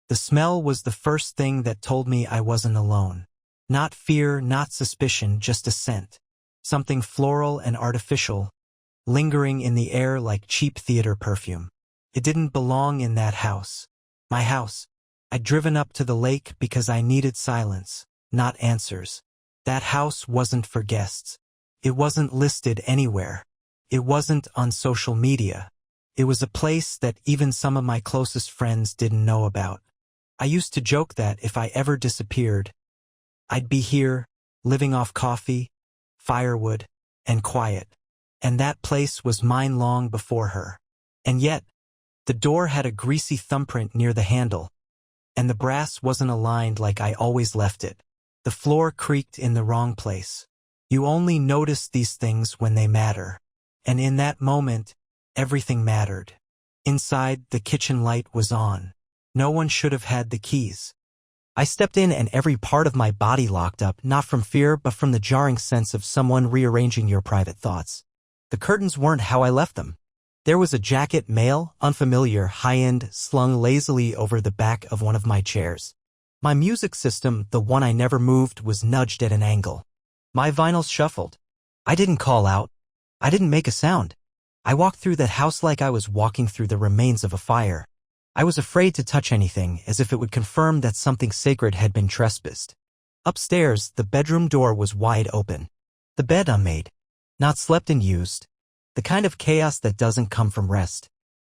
The smell was the first thing that told me I wasn't alone. Not fear, not suspicion, just a scent. Something floral and artificial, lingering in the air like cheap theater perfume. It didn't belong in that house. My house. I'd driven up to the lake because I needed silence, not answers. That house wasn't for guests. It wasn't listed anywhere. It wasn't on social media. It was a place that even some of my closest friends didn't know about. I used to joke that if I ever disappeared, I'd be here, living off coffee, firewood, and quiet. And that place was mine long before her. And yet, the door had a greasy thumbprint near the handle, and the brass wasn't aligned like I always left it. The floor creaked in the wrong place. You only notice these things when they matter. And in that moment, everything mattered. Inside, the kitchen light was on. No one should have had the keys. I stepped in and every part of my body locked up, not from fear but from the jarring sense of someone rearranging your private thoughts. The curtains weren't how I left them. There was a jacket, male, unfamiliar, high-end, slung lazily over the back of one of my chairs. My music system, the one I never moved, was nudged at an angle. My vinyls shuffled. I didn't call out. I didn't make a sound. I walked through that house like I was walking through the remains of a fire. I was afraid to touch anything, as if it would confirm that something sacred had been trespassed. Upstairs, the bedroom door was wide open. The bed unmade. Not slept and used. The kind of chaos that doesn't come from rest.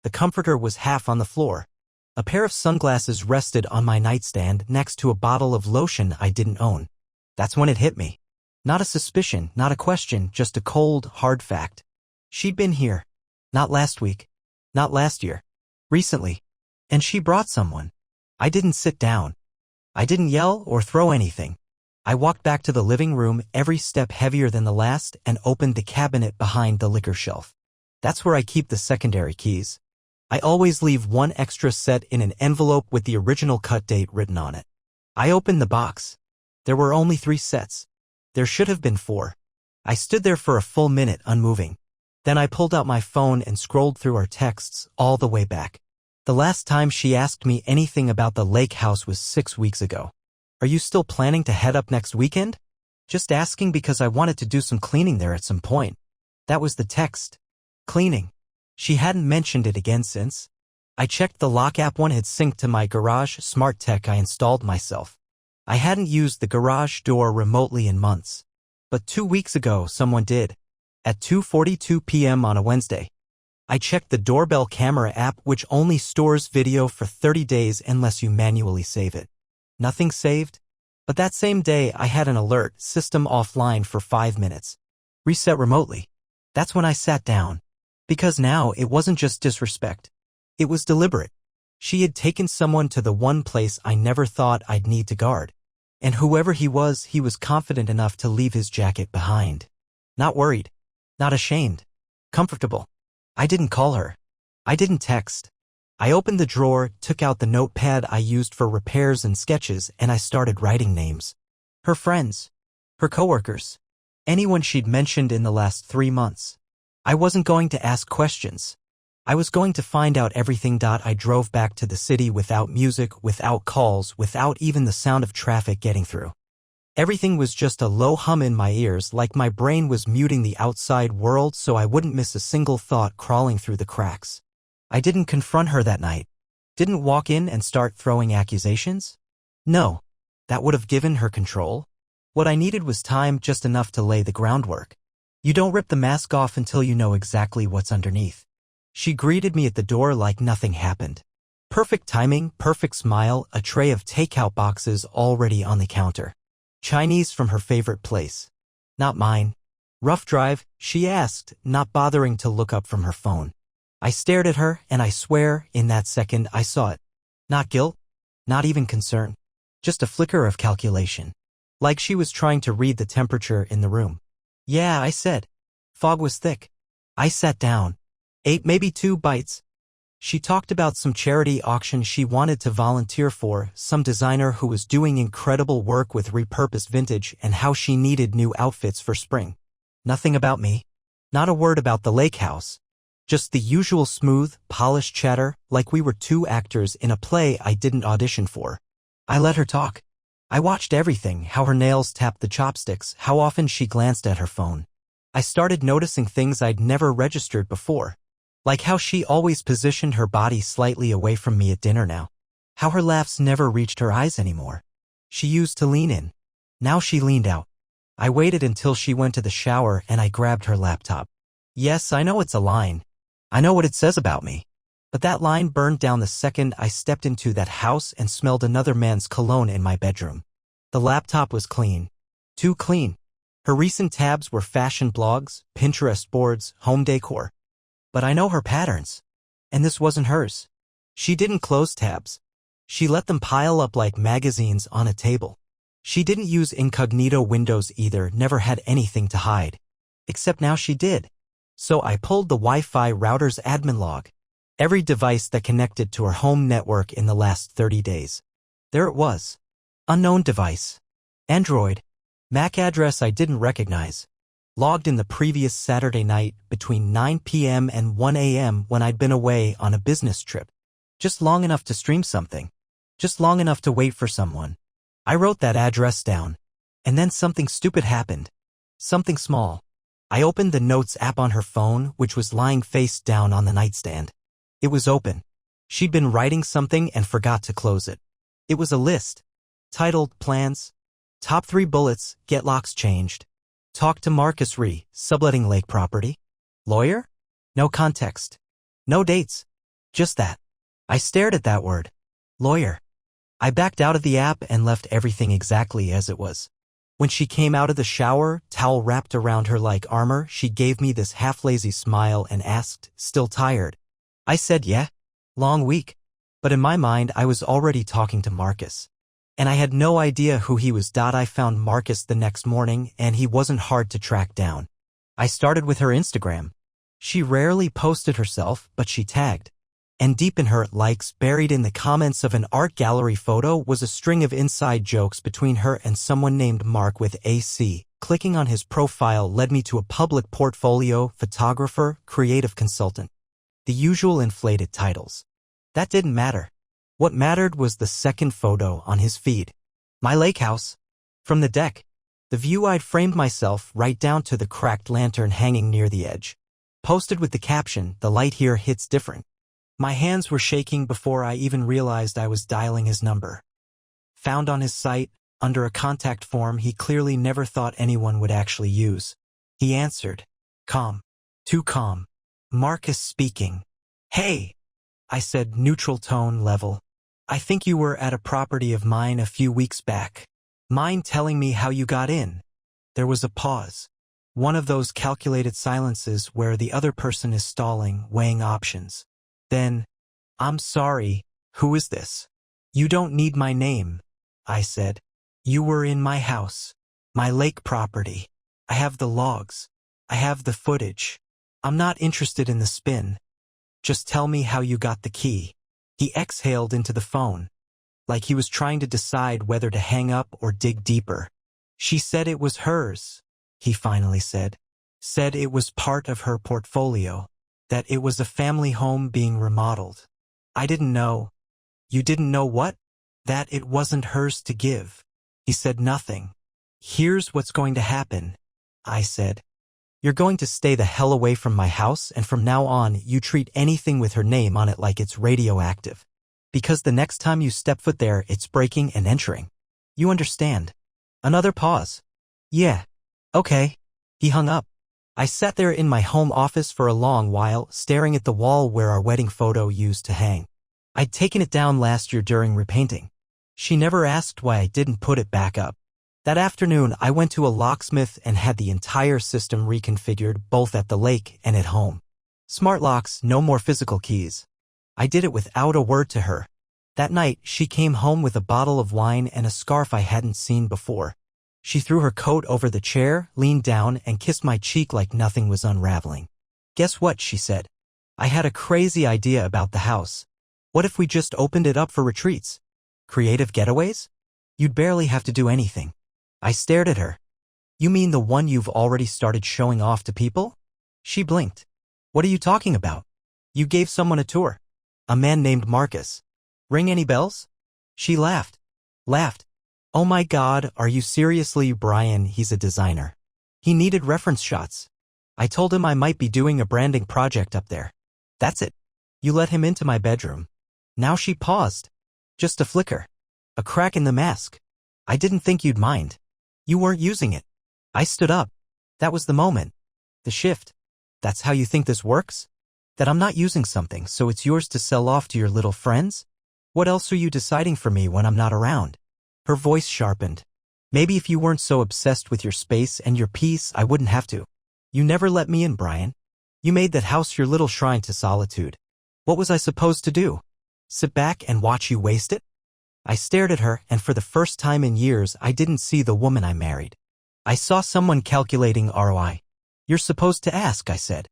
The comforter was half on the floor. A pair of sunglasses rested on my nightstand next to a bottle of lotion I didn't own. That's when it hit me. Not a suspicion, not a question, just a cold, hard fact. She'd been here. Not last week. Not last year. Recently. And she brought someone. I didn't sit down. I didn't yell or throw anything. I walked back to the living room, every step heavier than the last, and opened the cabinet behind the liquor shelf. That's where I keep the secondary keys. I always leave one extra set in an envelope with the original cut date written on it. I opened the box. There were only 3 sets. There should have been 4. I stood there for a full minute, unmoving. Then I pulled out my phone and scrolled through our texts all the way back. The last time she asked me anything about the lake house was 6 weeks ago. Are you still planning to head up next weekend? Just asking because I wanted to do some cleaning there at some point. That was the text. Cleaning. She hadn't mentioned it again since. I checked the lock app. One had synced to my garage smart tech I installed myself. I hadn't used the garage door remotely in months. But 2 weeks ago, someone did. At 2:42 p.m. on a Wednesday. I checked the doorbell camera app, which only stores video for 30 days unless you manually save it. Nothing saved. But that same day, I had an alert, system offline for 5 minutes. Reset remotely. That's when I sat down. Because now it wasn't just disrespect. It was deliberate. She had taken someone to the one place I never thought I'd need to guard. And whoever he was confident enough to leave his jacket behind. Not worried. Not ashamed. Comfortable. I didn't call her. I didn't text. I opened the drawer, took out the notepad I used for repairs and sketches, and I started writing names. Her friends. Her coworkers. Anyone she'd mentioned in the last 3 months. I wasn't going to ask questions. I was going to find out everything. I drove back to the city without music, without calls, without even the sound of traffic getting through. Everything was just a low hum in my ears, like my brain was muting the outside world so I wouldn't miss a single thought crawling through the cracks. I didn't confront her that night. Didn't walk in and start throwing accusations. No, that would have given her control. What I needed was time, just enough to lay the groundwork. You don't rip the mask off until you know exactly what's underneath. She greeted me at the door like nothing happened. Perfect timing, perfect smile, a tray of takeout boxes already on the counter. Chinese from her favorite place. Not mine. Rough drive, she asked, not bothering to look up from her phone. I stared at her, and I swear, in that second, I saw it. Not guilt, not even concern. Just a flicker of calculation. Like she was trying to read the temperature in the room. Yeah, I said. Fog was thick. I sat down. Ate maybe 2 bites. She talked about some charity auction she wanted to volunteer for, some designer who was doing incredible work with repurposed vintage, and how she needed new outfits for spring. Nothing about me. Not a word about the lake house. Just the usual smooth, polished chatter, like we were two actors in a play I didn't audition for. I let her talk. I watched everything, how her nails tapped the chopsticks, how often she glanced at her phone. I started noticing things I'd never registered before. Like how she always positioned her body slightly away from me at dinner now. How her laughs never reached her eyes anymore. She used to lean in. Now she leaned out. I waited until she went to the shower and I grabbed her laptop. Yes, I know it's a line. I know what it says about me. But that line burned down the second I stepped into that house and smelled another man's cologne in my bedroom. The laptop was clean. Too clean. Her recent tabs were fashion blogs, Pinterest boards, home decor. But I know her patterns. And this wasn't hers. She didn't close tabs. She let them pile up like magazines on a table. She didn't use incognito windows either, never had anything to hide. Except now she did. So I pulled the Wi-Fi router's admin log. Every device that connected to her home network in the last 30 days. There it was. Unknown device. Android. MAC address I didn't recognize. Logged in the previous Saturday night between 9 p.m. and 1 a.m. when I'd been away on a business trip. Just long enough to stream something. Just long enough to wait for someone. I wrote that address down. And then something stupid happened. Something small. I opened the Notes app on her phone, which was lying face down on the nightstand. It was open. She'd been writing something and forgot to close it. It was a list. Titled, Plans. Top 3 bullets, get locks changed. Talk to Marcus Re, subletting lake property. Lawyer? No context. No dates. Just that. I stared at that word. Lawyer. I backed out of the app and left everything exactly as it was. When she came out of the shower, towel wrapped around her like armor, she gave me this half-lazy smile and asked, still tired? I said yeah. Long week. But in my mind I was already talking to Marcus. And I had no idea who he was. I found Marcus the next morning and he wasn't hard to track down. I started with her Instagram. She rarely posted herself, but she tagged. And deep in her likes, buried in the comments of an art gallery photo, was a string of inside jokes between her and someone named Mark with AC. Clicking on his profile led me to a public portfolio, photographer, creative consultant. The usual inflated titles. That didn't matter. What mattered was the second photo on his feed. My lake house. From the deck. The view I'd framed myself right down to the cracked lantern hanging near the edge. Posted with the caption, "The light here hits different." My hands were shaking before I even realized I was dialing his number. Found on his site, under a contact form he clearly never thought anyone would actually use. He answered. Calm. Too calm. Marcus speaking. Hey, I said, neutral tone level. I think you were at a property of mine a few weeks back. Mind telling me how you got in? There was a pause. One of those calculated silences where the other person is stalling, weighing options. Then, I'm sorry, who is this? You don't need my name, I said. You were in my house. My lake property. I have the logs. I have the footage. I'm not interested in the spin. Just tell me how you got the key. He exhaled into the phone, like he was trying to decide whether to hang up or dig deeper. She said it was hers, he finally said. Said it was part of her portfolio, that it was a family home being remodeled. I didn't know. You didn't know what? That it wasn't hers to give. He said nothing. Here's what's going to happen, I said. You're going to stay the hell away from my house, and from now on, you treat anything with her name on it like it's radioactive. Because the next time you step foot there, it's breaking and entering. You understand? Another pause. Yeah. Okay. He hung up. I sat there in my home office for a long while, staring at the wall where our wedding photo used to hang. I'd taken it down last year during repainting. She never asked why I didn't put it back up. That afternoon, I went to a locksmith and had the entire system reconfigured, both at the lake and at home. Smart locks, no more physical keys. I did it without a word to her. That night, she came home with a bottle of wine and a scarf I hadn't seen before. She threw her coat over the chair, leaned down, and kissed my cheek like nothing was unraveling. Guess what, she said. I had a crazy idea about the house. What if we just opened it up for retreats? Creative getaways? You'd barely have to do anything. I stared at her. You mean the one you've already started showing off to people? She blinked. What are you talking about? You gave someone a tour. A man named Marcus. Ring any bells? She laughed. Laughed. Oh my God, are you seriously, Brian? He's a designer. He needed reference shots. I told him I might be doing a branding project up there. That's it. You let him into my bedroom. Now she paused. Just a flicker. A crack in the mask. I didn't think you'd mind. You weren't using it. I stood up. That was the moment. The shift. That's how you think this works? That I'm not using something, so it's yours to sell off to your little friends? What else are you deciding for me when I'm not around? Her voice sharpened. Maybe if you weren't so obsessed with your space and your peace, I wouldn't have to. You never let me in, Brian. You made that house your little shrine to solitude. What was I supposed to do? Sit back and watch you waste it? I stared at her, and for the first time in years, I didn't see the woman I married. I saw someone calculating ROI. You're supposed to ask, I said.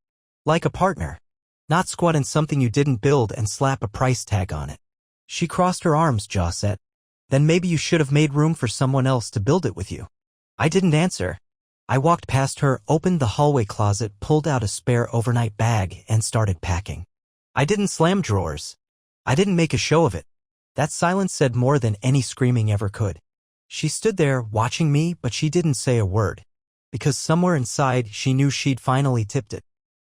Like a partner. Not squat in something you didn't build and slap a price tag on it. She crossed her arms, jaw set. Then maybe you should have made room for someone else to build it with you. I didn't answer. I walked past her, opened the hallway closet, pulled out a spare overnight bag, and started packing. I didn't slam drawers. I didn't make a show of it. That silence said more than any screaming ever could. She stood there, watching me, but she didn't say a word. Because somewhere inside, she knew she'd finally tipped it.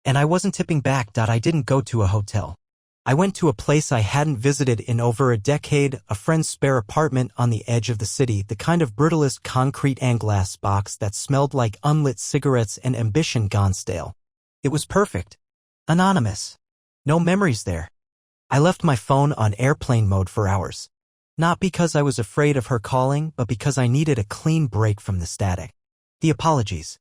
And I wasn't tipping back. I didn't go to a hotel. I went to a place I hadn't visited in over a decade, a friend's spare apartment on the edge of the city, the kind of brutalist concrete and glass box that smelled like unlit cigarettes and ambition gone stale. It was perfect. Anonymous. No memories there. I left my phone on airplane mode for hours. Not because I was afraid of her calling, but because I needed a clean break from the static. The apologies.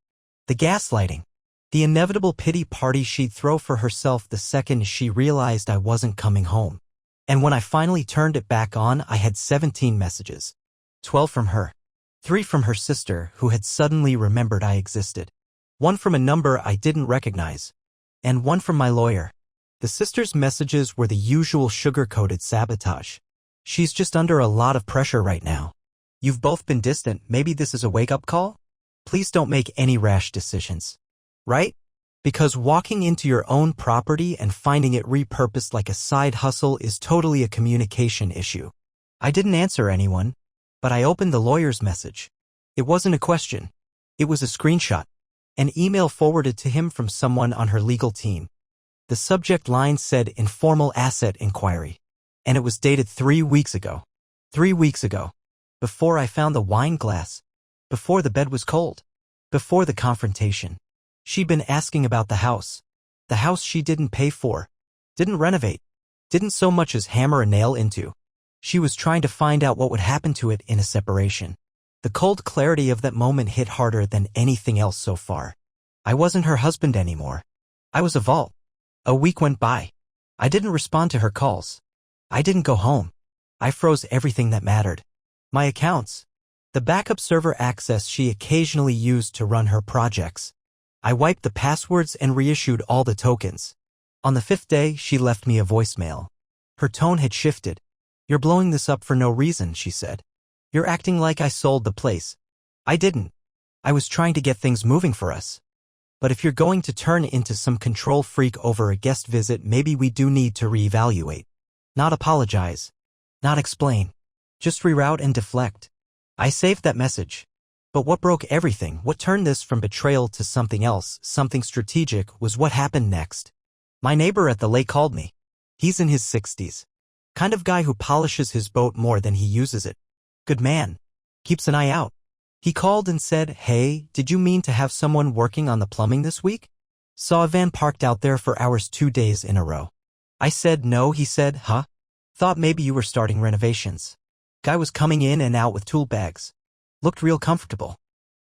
The gaslighting. The inevitable pity party she'd throw for herself the second she realized I wasn't coming home. And when I finally turned it back on, I had 17 messages. 12 from her. 3 from her sister, who had suddenly remembered I existed. 1 from a number I didn't recognize. And 1 from my lawyer. The sister's messages were the usual sugar-coated sabotage. She's just under a lot of pressure right now. You've both been distant. Maybe this is a wake-up call? Please don't make any rash decisions. Right? Because walking into your own property and finding it repurposed like a side hustle is totally a communication issue. I didn't answer anyone, but I opened the lawyer's message. It wasn't a question. It was a screenshot. An email forwarded to him from someone on her legal team. The subject line said informal asset inquiry. And it was dated 3 weeks ago. 3 weeks ago. Before I found the wine glass. Before the bed was cold. Before the confrontation. She'd been asking about the house. The house she didn't pay for. Didn't renovate. Didn't so much as hammer a nail into. She was trying to find out what would happen to it in a separation. The cold clarity of that moment hit harder than anything else so far. I wasn't her husband anymore. I was a vault. A week went by. I didn't respond to her calls. I didn't go home. I froze everything that mattered. My accounts. The backup server access she occasionally used to run her projects. I wiped the passwords and reissued all the tokens. On the 5th day, she left me a voicemail. Her tone had shifted. You're blowing this up for no reason, she said. You're acting like I sold the place. I didn't. I was trying to get things moving for us. But if you're going to turn into some control freak over a guest visit, maybe we do need to reevaluate. Not apologize. Not explain. Just reroute and deflect. I saved that message. But what broke everything, what turned this from betrayal to something else, something strategic, was what happened next. My neighbor at the lake called me. He's in his 60s. Kind of guy who polishes his boat more than he uses it. Good man. Keeps an eye out. He called and said, hey, did you mean to have someone working on the plumbing this week? Saw a van parked out there for hours 2 days in a row. I said no, he said, huh? Thought maybe you were starting renovations. Guy was coming in and out with tool bags. Looked real comfortable.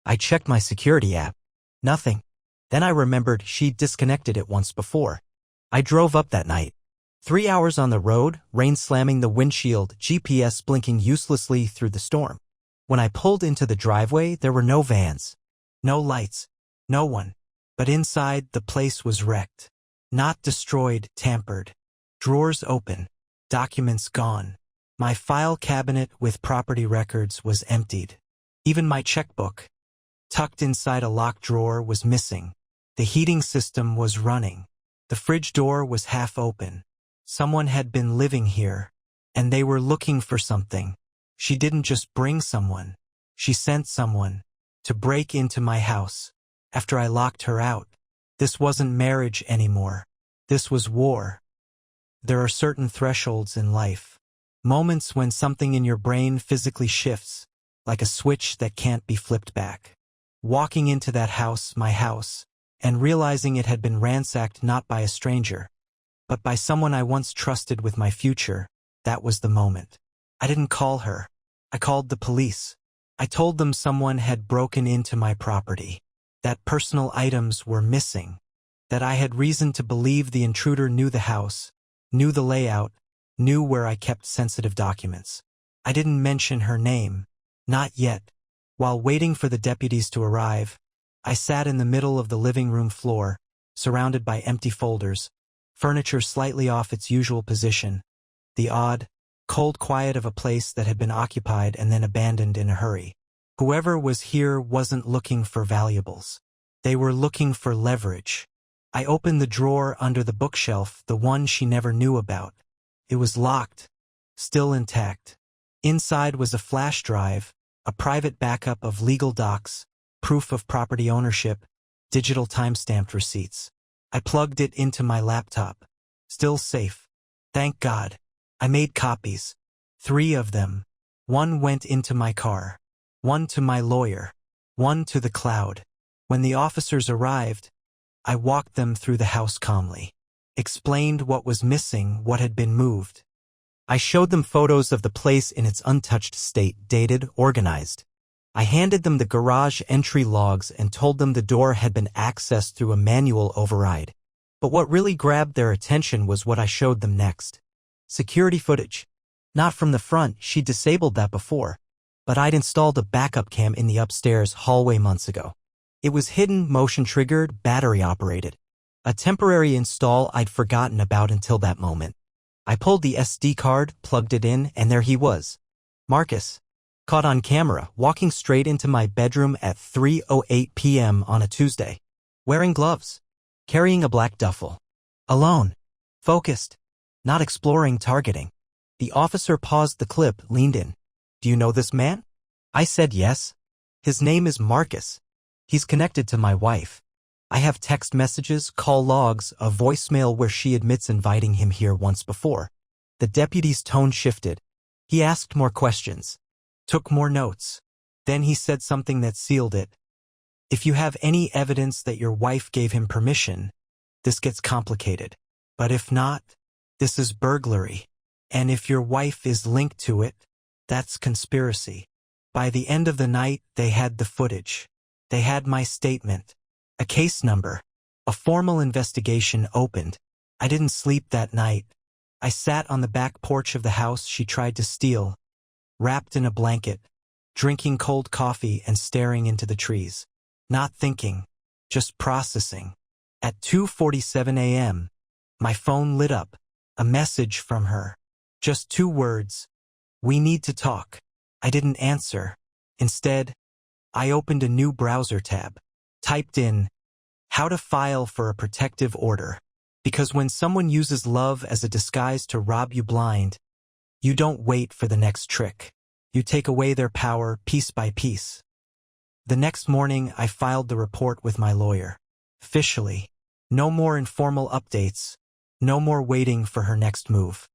I checked my security app. Nothing. Then I remembered she'd disconnected it once before. I drove up that night. 3 hours on the road, rain slamming the windshield, GPS blinking uselessly through the storm. When I pulled into the driveway, there were no vans. No lights. No one. But inside, the place was wrecked. Not destroyed, tampered. Drawers open. Documents gone. My file cabinet with property records was emptied. Even my checkbook, tucked inside a locked drawer, was missing. The heating system was running. The fridge door was half open. Someone had been living here, and they were looking for something. She didn't just bring someone. She sent someone to break into my house after I locked her out. This wasn't marriage anymore. This was war. There are certain thresholds in life. Moments when something in your brain physically shifts, like a switch that can't be flipped back. Walking into that house, my house, and realizing it had been ransacked not by a stranger, but by someone I once trusted with my future, that was the moment. I didn't call her. I called the police. I told them someone had broken into my property, that personal items were missing, that I had reason to believe the intruder knew the house, knew the layout, knew where I kept sensitive documents. I didn't mention her name. Not yet. While waiting for the deputies to arrive, I sat in the middle of the living room floor, surrounded by empty folders, furniture slightly off its usual position, the odd, cold quiet of a place that had been occupied and then abandoned in a hurry. Whoever was here wasn't looking for valuables. They were looking for leverage. I opened the drawer under the bookshelf, the one she never knew about. It was locked, still intact. Inside was a flash drive, a private backup of legal docs, proof of property ownership, digital time-stamped receipts. I plugged it into my laptop. Still safe. Thank God. I made copies. 3 of them. 1 went into my car. 1 to my lawyer. 1 to the cloud. When the officers arrived, I walked them through the house calmly. Explained what was missing, what had been moved. I showed them photos of the place in its untouched state, dated, organized. I handed them the garage entry logs and told them the door had been accessed through a manual override. But what really grabbed their attention was what I showed them next. Security footage. Not from the front, she'd disabled that before, but I'd installed a backup cam in the upstairs hallway months ago. It was hidden, motion-triggered, battery-operated. A temporary install I'd forgotten about until that moment. I pulled the SD card, plugged it in, and there he was. Marcus. Caught on camera, walking straight into my bedroom at 3:08 p.m. on a Tuesday. Wearing gloves. Carrying a black duffel. Alone. Focused. Not exploring targeting. The officer paused the clip, leaned in. Do you know this man? I said yes. His name is Marcus. He's connected to my wife. I have text messages, call logs, a voicemail where she admits inviting him here once before. The deputy's tone shifted. He asked more questions. Took more notes. Then he said something that sealed it. If you have any evidence that your wife gave him permission, this gets complicated. But if not, this is burglary. And if your wife is linked to it, that's conspiracy. By the end of the night, they had the footage. They had my statement. A case number. A formal investigation opened. I didn't sleep that night. I sat on the back porch of the house she tried to steal, wrapped in a blanket, drinking cold coffee and staring into the trees. Not thinking, just processing. At 2:47 a.m., my phone lit up. A message from her. Just 2 words. We need to talk. I didn't answer. Instead, I opened a new browser tab. Typed in, how to file for a protective order. Because when someone uses love as a disguise to rob you blind, you don't wait for the next trick. You take away their power piece by piece. The next morning, I filed the report with my lawyer. Officially. No more informal updates. No more waiting for her next move.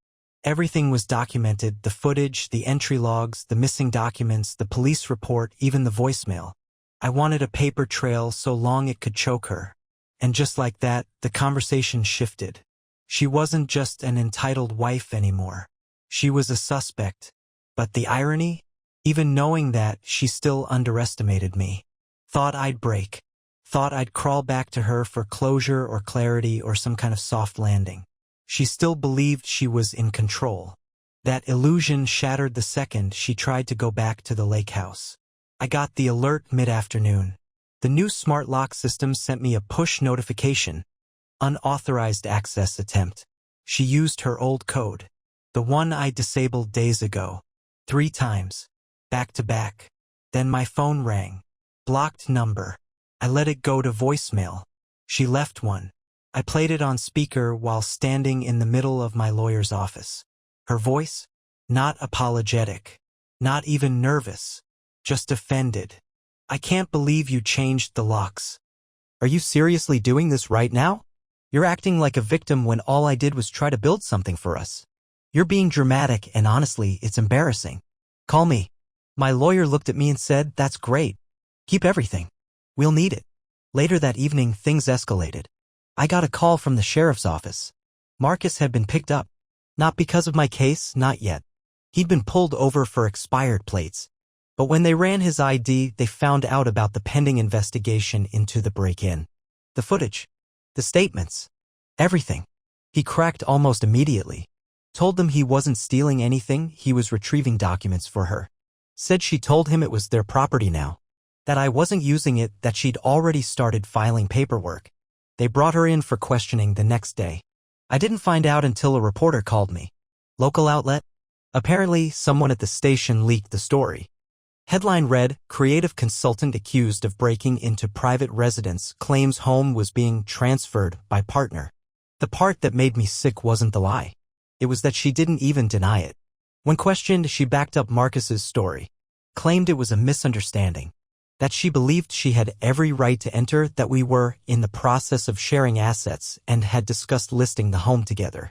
Everything was documented, the footage, the entry logs, the missing documents, the police report, even the voicemail. I wanted a paper trail so long it could choke her. And just like that, the conversation shifted. She wasn't just an entitled wife anymore. She was a suspect. But the irony? Even knowing that, she still underestimated me. Thought I'd break. Thought I'd crawl back to her for closure or clarity or some kind of soft landing. She still believed she was in control. That illusion shattered the second she tried to go back to the lake house. I got the alert mid-afternoon. The new smart lock system sent me a push notification. Unauthorized access attempt. She used her old code. The one I disabled days ago. 3 times. Back to back. Then my phone rang. Blocked number. I let it go to voicemail. She left one. I played it on speaker while standing in the middle of my lawyer's office. Her voice? Not apologetic. Not even nervous. Just offended. I can't believe you changed the locks. Are you seriously doing this right now? You're acting like a victim when all I did was try to build something for us. You're being dramatic and honestly, it's embarrassing. Call me. My lawyer looked at me and said, "That's great. Keep everything. We'll need it." Later that evening, things escalated. I got a call from the sheriff's office. Marcus had been picked up. Not because of my case, not yet. He'd been pulled over for expired plates. But when they ran his ID, they found out about the pending investigation into the break-in. The footage. The statements. Everything. He cracked almost immediately. Told them he wasn't stealing anything, he was retrieving documents for her. Said she told him it was their property now. That I wasn't using it, that she'd already started filing paperwork. They brought her in for questioning the next day. I didn't find out until a reporter called me. Local outlet? Apparently, someone at the station leaked the story. Headline read, "Creative consultant accused of breaking into private residence claims home was being transferred by partner." The part that made me sick wasn't the lie. It was that she didn't even deny it. When questioned, she backed up Marcus's story. Claimed it was a misunderstanding. That she believed she had every right to enter, that we were in the process of sharing assets and had discussed listing the home together.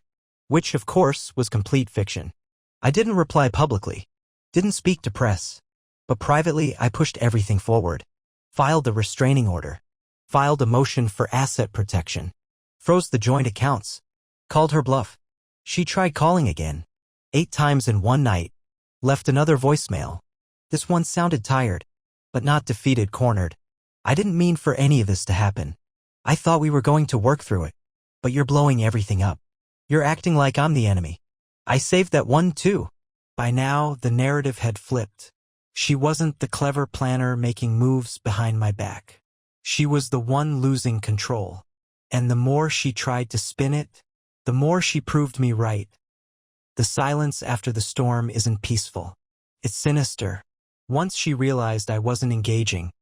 Which, of course, was complete fiction. I didn't reply publicly. Didn't speak to press. But privately, I pushed everything forward. Filed the restraining order. Filed a motion for asset protection. Froze the joint accounts. Called her bluff. She tried calling again. 8 times in one night. Left another voicemail. This one sounded tired, but not defeated, cornered. I didn't mean for any of this to happen. I thought we were going to work through it. But you're blowing everything up. You're acting like I'm the enemy. I saved that one too. By now, the narrative had flipped. She wasn't the clever planner making moves behind my back. She was the one losing control. And the more she tried to spin it, the more she proved me right. The silence after the storm isn't peaceful. It's sinister. Once she realized I wasn't engaging,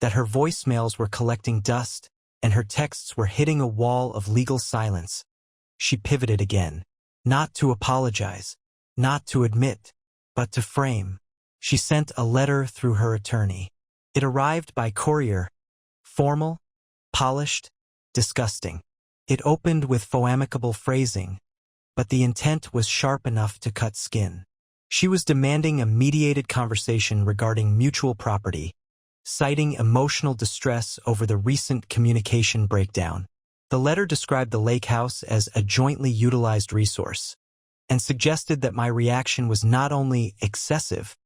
that her voicemails were collecting dust, and her texts were hitting a wall of legal silence, she pivoted again. Not to apologize, not to admit, but to frame. She sent a letter through her attorney. It arrived by courier. Formal, polished, disgusting. It opened with amicable phrasing, but the intent was sharp enough to cut skin. She was demanding a mediated conversation regarding mutual property, citing emotional distress over the recent communication breakdown. The letter described the lake house as a jointly utilized resource, and suggested that my reaction was not only excessive,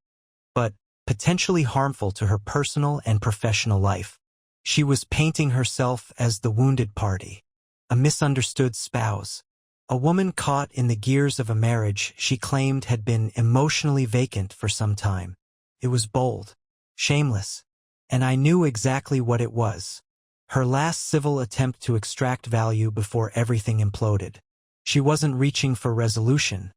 but potentially harmful to her personal and professional life. She was painting herself as the wounded party, a misunderstood spouse, a woman caught in the gears of a marriage she claimed had been emotionally vacant for some time. It was bold, shameless, and I knew exactly what it was. Her last civil attempt to extract value before everything imploded. She wasn't reaching for resolution.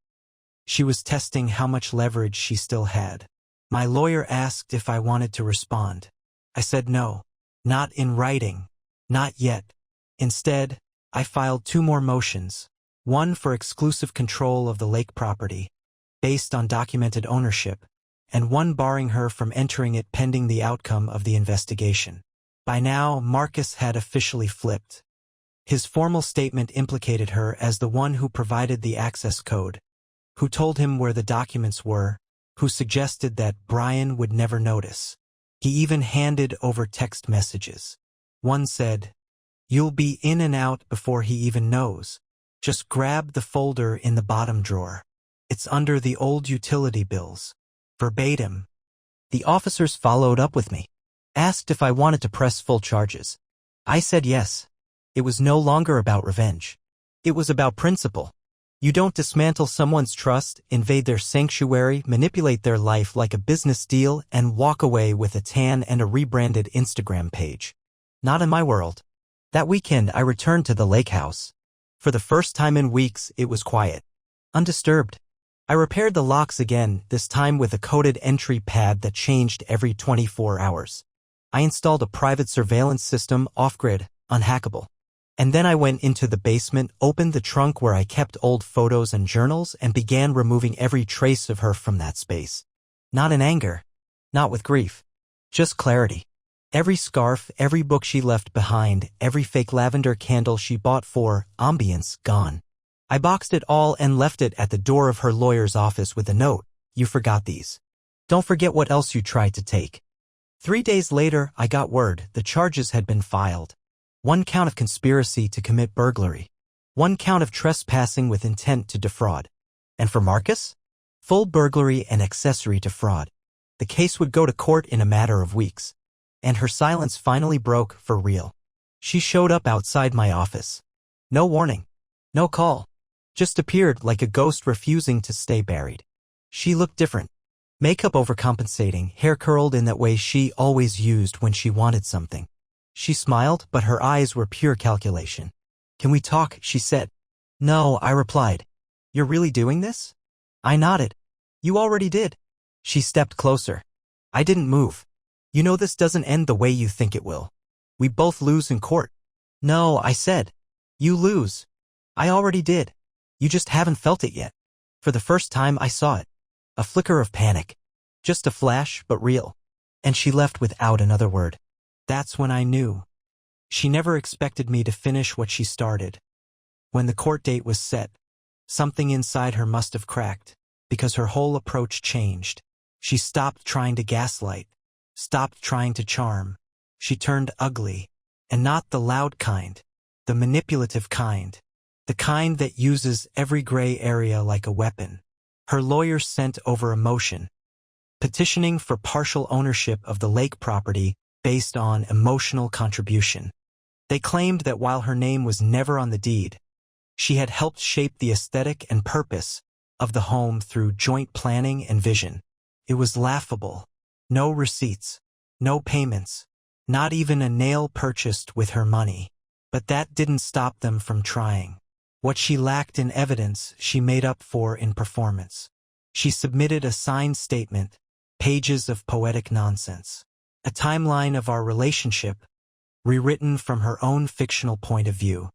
She was testing how much leverage she still had. My lawyer asked if I wanted to respond. I said no. Not in writing. Not yet. Instead, I filed 2 more motions. One for exclusive control of the lake property, based on documented ownership, and one barring her from entering it pending the outcome of the investigation. By now, Marcus had officially flipped. His formal statement implicated her as the one who provided the access code, who told him where the documents were, who suggested that Brian would never notice. He even handed over text messages. One said, "You'll be in and out before he even knows. Just grab the folder in the bottom drawer. It's under the old utility bills." Verbatim. The officers followed up with me. Asked if I wanted to press full charges. I said yes. It was no longer about revenge. It was about principle. You don't dismantle someone's trust, invade their sanctuary, manipulate their life like a business deal, and walk away with a tan and a rebranded Instagram page. Not in my world. That weekend, I returned to the lake house. For the first time in weeks, it was quiet. Undisturbed. I repaired the locks again, this time with a coded entry pad that changed every 24 hours. I installed a private surveillance system, off-grid, unhackable. And then I went into the basement, opened the trunk where I kept old photos and journals, and began removing every trace of her from that space. Not in anger, not with grief, just clarity. Every scarf, every book she left behind, every fake lavender candle she bought for ambience, gone. I boxed it all and left it at the door of her lawyer's office with a note: "You forgot these. Don't forget what else you tried to take." 3 days later, I got word the charges had been filed. 1 count of conspiracy to commit burglary. 1 count of trespassing with intent to defraud. And for Marcus? Full burglary and accessory to fraud. The case would go to court in a matter of weeks. And her silence finally broke for real. She showed up outside my office. No warning. No call. Just appeared like a ghost refusing to stay buried. She looked different. Makeup overcompensating, hair curled in that way she always used when she wanted something. She smiled, but her eyes were pure calculation. "Can we talk?" she said. "No," I replied. "You're really doing this?" I nodded. "You already did." She stepped closer. I didn't move. "You know this doesn't end the way you think it will. We both lose in court." "No," I said. "You lose. I already did. You just haven't felt it yet." For the first time I saw it. A flicker of panic. Just a flash, but real. And she left without another word. That's when I knew. She never expected me to finish what she started. When the court date was set, something inside her must have cracked, because her whole approach changed. She stopped trying to gaslight, stopped trying to charm. She turned ugly, and not the loud kind, the manipulative kind, the kind that uses every gray area like a weapon. Her lawyer sent over a motion, petitioning for partial ownership of the lake property based on emotional contribution. They claimed that while her name was never on the deed, she had helped shape the aesthetic and purpose of the home through joint planning and vision. It was laughable. No receipts, no payments, not even a nail purchased with her money. But that didn't stop them from trying. What she lacked in evidence, she made up for in performance. She submitted a signed statement, pages of poetic nonsense. A timeline of our relationship, rewritten from her own fictional point of view.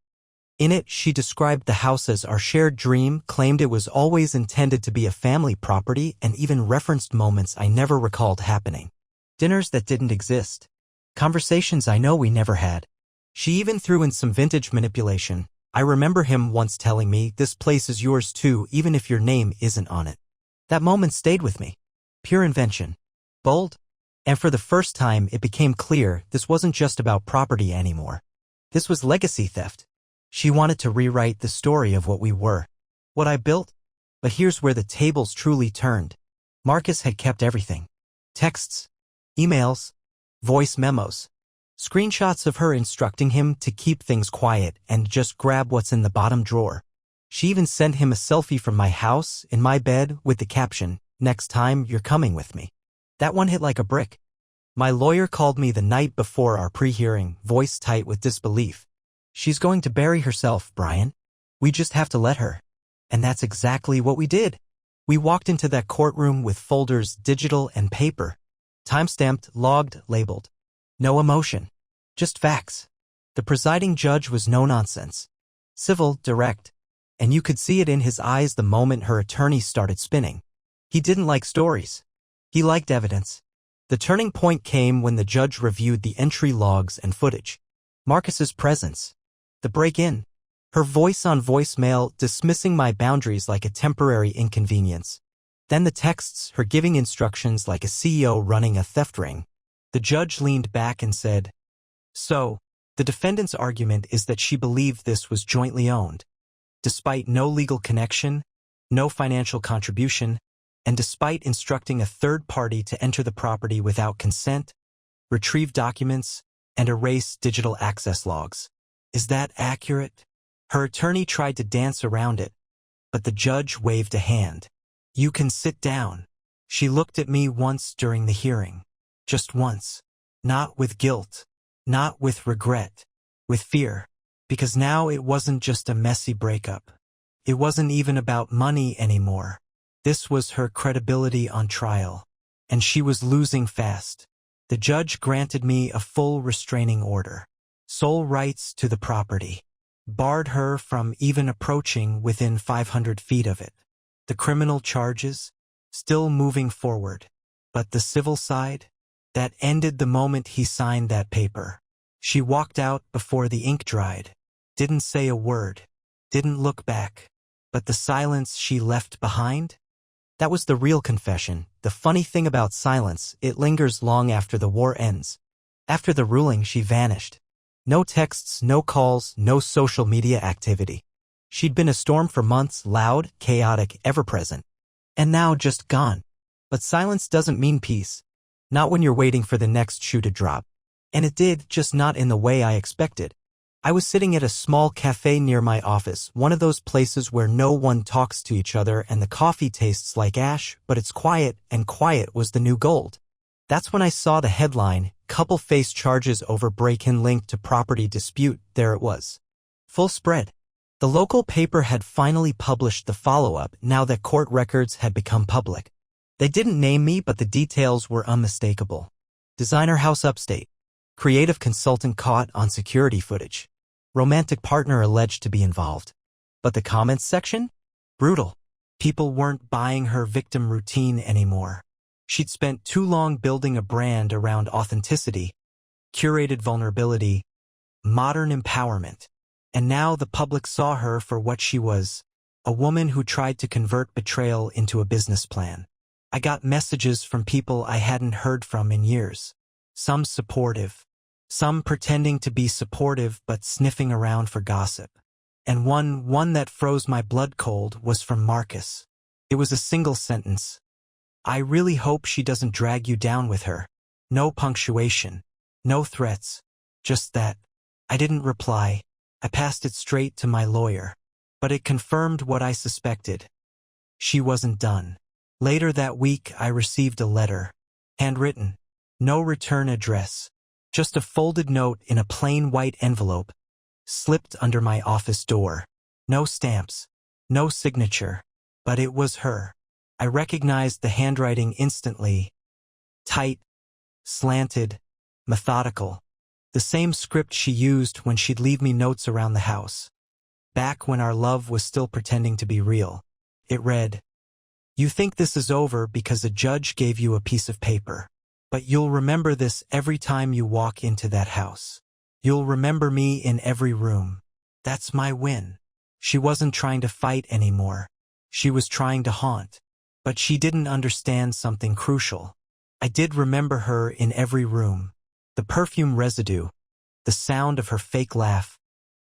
In it, she described the house as our shared dream, claimed it was always intended to be a family property, and even referenced moments I never recalled happening. Dinners that didn't exist. Conversations I know we never had. She even threw in some vintage manipulation. I remember him once telling me, "This place is yours too, even if your name isn't on it." That moment stayed with me. Pure invention. Bold. And for the first time, it became clear this wasn't just about property anymore. This was legacy theft. She wanted to rewrite the story of what we were, what I built. But here's where the tables truly turned. Marcus had kept everything. Texts, emails, voice memos, screenshots of her instructing him to keep things quiet and just grab what's in the bottom drawer. She even sent him a selfie from my house, in my bed, with the caption, "Next time, you're coming with me." That one hit like a brick. My lawyer called me the night before our pre-hearing, voice tight with disbelief. "She's going to bury herself, Brian. We just have to let her." And that's exactly what we did. We walked into that courtroom with folders, digital and paper. Time-stamped, logged, labeled. No emotion. Just facts. The presiding judge was no nonsense. Civil, direct. And you could see it in his eyes the moment her attorney started spinning. He didn't like stories. He liked evidence. The turning point came when the judge reviewed the entry logs and footage. Marcus's presence. The break-in. Her voice on voicemail, dismissing my boundaries like a temporary inconvenience. Then the texts, her giving instructions like a CEO running a theft ring. The judge leaned back and said, "So, the defendant's argument is that she believed this was jointly owned, despite no legal connection, no financial contribution, and despite instructing a third party to enter the property without consent, retrieve documents, and erase digital access logs. Is that accurate?" Her attorney tried to dance around it, but the judge waved a hand. "You can sit down." She looked at me once during the hearing. Just once. Not with guilt. Not with regret. With fear. Because now it wasn't just a messy breakup. It wasn't even about money anymore. This was her credibility on trial. And she was losing fast. The judge granted me a full restraining order. Sole rights to the property. barred her from even approaching within 500 feet of it. The criminal charges, still moving forward. But the civil side? That ended the moment he signed that paper. She walked out before the ink dried. Didn't say a word. Didn't look back. But the silence she left behind? That was the real confession. The funny thing about silence, it lingers long after the war ends. After the ruling, she vanished. No texts, no calls, no social media activity. She'd been a storm for months, loud, chaotic, ever-present. And now just gone. But silence doesn't mean peace. Not when you're waiting for the next shoe to drop. And it did, just not in the way I expected. I was sitting at a small cafe near my office, one of those places where no one talks to each other and the coffee tastes like ash, but it's quiet, and quiet was the new gold. That's when I saw the headline, "Couple face charges over break-in linked to property dispute." There it was. Full spread. The local paper had finally published the follow-up now that court records had become public. They didn't name me, but the details were unmistakable. Designer house upstate. Creative consultant caught on security footage. Romantic partner alleged to be involved. But the comments section? Brutal. People weren't buying her victim routine anymore. She'd spent too long building a brand around authenticity, curated vulnerability, modern empowerment. And now the public saw her for what she was, a woman who tried to convert betrayal into a business plan. I got messages from people I hadn't heard from in years. Some supportive, some pretending to be supportive but sniffing around for gossip. And one that froze my blood cold was from Marcus. It was a single sentence. "I really hope she doesn't drag you down with her." No punctuation, no threats, just that. I didn't reply. I passed it straight to my lawyer. But it confirmed what I suspected. She wasn't done. Later that week, I received a letter. Handwritten. No return address. Just a folded note in a plain white envelope, slipped under my office door. No stamps. No signature. But it was her. I recognized the handwriting instantly. Tight, slanted, methodical. The same script she used when she'd leave me notes around the house. Back when our love was still pretending to be real. It read, "You think this is over because a judge gave you a piece of paper. But you'll remember this every time you walk into that house. You'll remember me in every room. That's my win." She wasn't trying to fight anymore. She was trying to haunt. But she didn't understand something crucial. I did remember her in every room. The perfume residue, the sound of her fake laugh,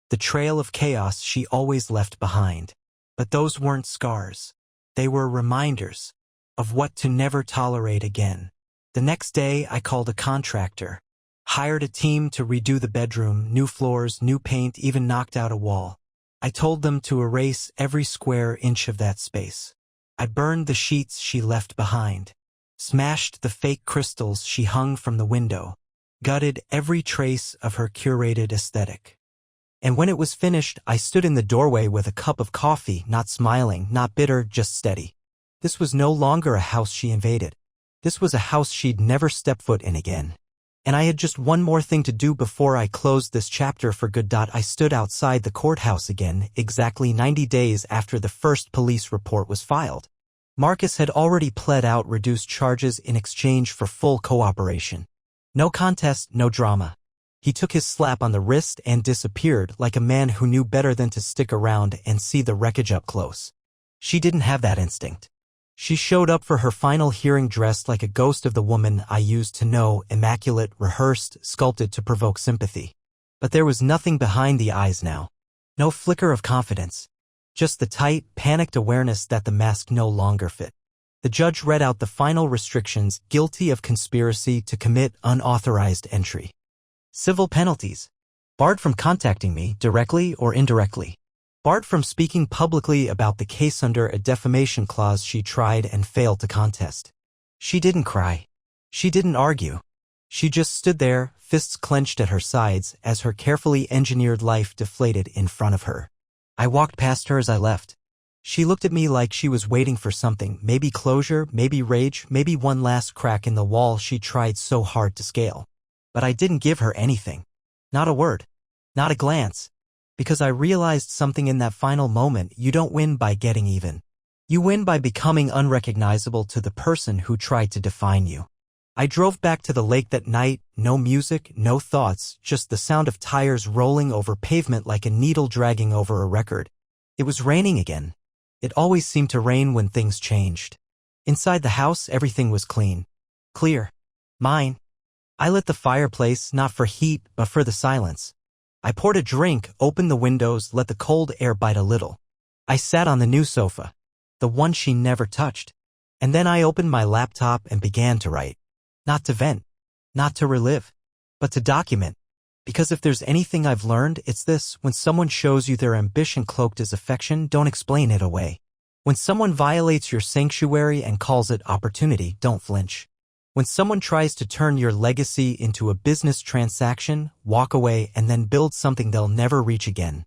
the trail of chaos she always left behind. But those weren't scars. They were reminders of what to never tolerate again. The next day, I called a contractor, hired a team to redo the bedroom, new floors, new paint, even knocked out a wall. I told them to erase every square inch of that space. I burned the sheets she left behind, smashed the fake crystals she hung from the window, gutted every trace of her curated aesthetic. And when it was finished, I stood in the doorway with a cup of coffee, not smiling, not bitter, just steady. This was no longer a house she invaded. This was a house she'd never step foot in again. And I had just one more thing to do before I closed this chapter for good. I stood outside the courthouse again, exactly 90 days after the first police report was filed. Marcus had already pled out reduced charges in exchange for full cooperation. No contest, no drama. He took his slap on the wrist and disappeared like a man who knew better than to stick around and see the wreckage up close. She didn't have that instinct. She showed up for her final hearing dressed like a ghost of the woman I used to know, immaculate, rehearsed, sculpted to provoke sympathy. But there was nothing behind the eyes now. No flicker of confidence. Just the tight, panicked awareness that the mask no longer fit. The judge read out the final restrictions: guilty of conspiracy to commit unauthorized entry. Civil penalties. Barred from contacting me, directly or indirectly. Barred from speaking publicly about the case under a defamation clause she tried and failed to contest. She didn't cry. She didn't argue. She just stood there, fists clenched at her sides, as her carefully engineered life deflated in front of her. I walked past her as I left. She looked at me like she was waiting for something, maybe closure, maybe rage, maybe one last crack in the wall she tried so hard to scale. But I didn't give her anything. Not a word. Not a glance. because I realized something in that final moment. You don't win by getting even. You win by becoming unrecognizable to the person who tried to define you. I drove back to the lake that night, no music, no thoughts, just the sound of tires rolling over pavement like a needle dragging over a record. It was raining again. It always seemed to rain when things changed. Inside the house, everything was clean. Clear. Mine. I lit the fireplace, not for heat, but for the silence. I poured a drink, opened the windows, let the cold air bite a little. I sat on the new sofa, the one she never touched. And then I opened my laptop and began to write. Not to vent, not to relive, but to document. Because if there's anything I've learned, it's this: when someone shows you their ambition cloaked as affection, don't explain it away. When someone violates your sanctuary and calls it opportunity, don't flinch. When someone tries to turn your legacy into a business transaction, walk away and then build something they'll never reach again.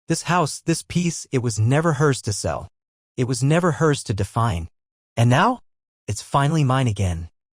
This house, this piece, it was never hers to sell. It was never hers to define. And now, it's finally mine again.